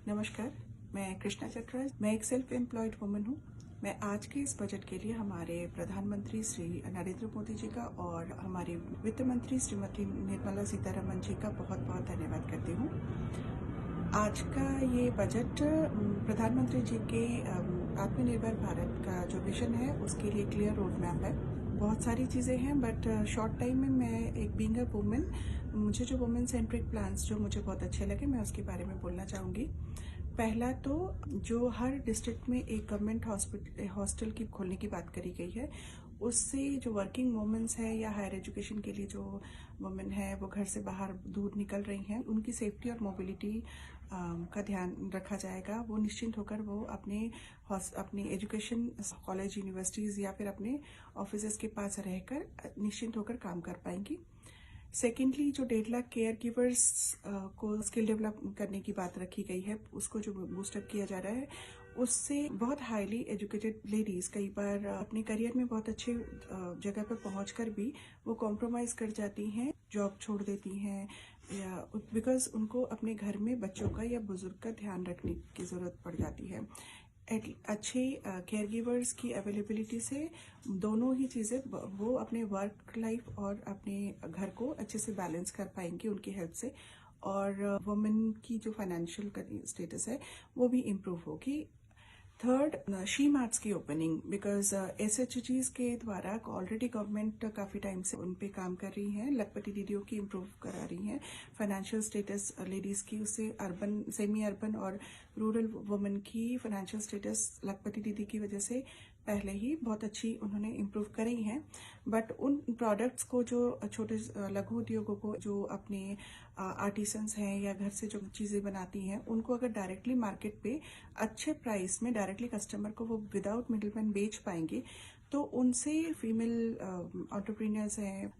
नमस्कार, मैं कृष्णा चटराज। मैं एक सेल्फ एम्प्लॉयड वुमन हूँ। मैं आज के इस बजट के लिए हमारे प्रधानमंत्री श्री नरेंद्र मोदी जी का और हमारे वित्त मंत्री श्रीमती निर्मला सीतारमण जी का बहुत बहुत धन्यवाद करती हूँ। आज का ये बजट प्रधानमंत्री जी के आत्मनिर्भर भारत का जो विजन है उसके लिए क्लियर रोड मैप है। बहुत सारी चीज़ें हैं बट शॉर्ट टाइम में मैं एक बीइंग अ वुमेन, मुझे जो वुमेन सेंट्रिक प्लान्स जो मुझे बहुत अच्छे लगे मैं उसके बारे में बोलना चाहूँगी। पहला तो जो हर डिस्ट्रिक्ट में एक गवर्नमेंट हॉस्टल की खोलने की बात करी गई है, उससे जो वर्किंग वुमेन्स है या हायर एजुकेशन के लिए जो वुमेन है वो घर से बाहर दूर निकल रही हैं, उनकी सेफ्टी और मोबिलिटी का ध्यान रखा जाएगा। वो निश्चिंत होकर वो अपनी एजुकेशन कॉलेज यूनिवर्सिटीज़ या फिर अपने ऑफिस के पास रहकर निश्चिंत होकर काम कर पाएंगी। सेकेंडली, जो 1.5 लाख केयर गिवर्स को स्किल डेवलप करने की बात रखी गई है, उसको जो बूस्टअप किया जा रहा है, उससे बहुत हाईली एजुकेटेड लेडीज़ कई बार अपने करियर में बहुत अच्छे जगह पर पहुंचकर भी वो कॉम्प्रोमाइज कर जाती हैं, जॉब छोड़ देती हैं या बिकॉज उनको अपने घर में बच्चों का या बुजुर्ग का ध्यान रखने की ज़रूरत पड़ जाती है। अच्छे केयर गिवर्स की अवेलेबिलिटी से दोनों ही चीज़ें वो अपने वर्क लाइफ और अपने घर को अच्छे से बैलेंस कर पाएंगी उनकी हेल्प से, और वुमेन की जो फाइनेंशियल स्टेटस है वो भी इम्प्रूव होगी। थर्ड, शी मार्ट्स की ओपनिंग, बिकॉज SHGs के द्वारा ऑलरेडी गवर्नमेंट काफ़ी टाइम से उन पे काम कर रही है, लखपति दीदियों की इम्प्रूव करा रही हैं फाइनेंशियल स्टेटस लेडीज़ की, उससे अर्बन, सेमी अर्बन और रूरल वुमेन की फाइनेंशियल स्टेटस लखपति दीदी की वजह से पहले ही बहुत अच्छी उन्होंने इम्प्रूव करी हैं। बट उन प्रोडक्ट्स को जो छोटे लघु उद्योगों को जो अपने आर्टिसंस हैं या घर से जो चीज़ें बनाती हैं, उनको अगर डायरेक्टली मार्केट पे अच्छे प्राइस में डायरेक्टली कस्टमर को वो विदाउट मिडलमैन बेच पाएंगे, तो उनसे फीमेल एंटरप्रेन्योर्स हैं,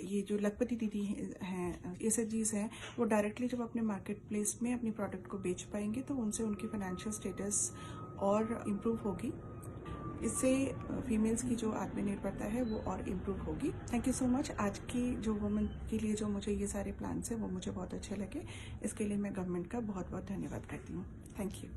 ये जो लखपति दीदी हैं, SHGs हैं, वो डायरेक्टली जब अपने मार्केट प्लेस में अपनी प्रोडक्ट को बेच पाएंगे तो उनसे उनकी फाइनेंशियल स्टेटस और इम्प्रूव होगी। इससे फीमेल्स की जो आत्मनिर्भरता है वो और इम्प्रूव होगी। Thank you so much. आज की जो वुमेन के लिए जो मुझे ये सारे प्लान्स हैं वो मुझे बहुत अच्छे लगे, इसके लिए मैं गवर्नमेंट का बहुत बहुत धन्यवाद करती हूँ। Thank you.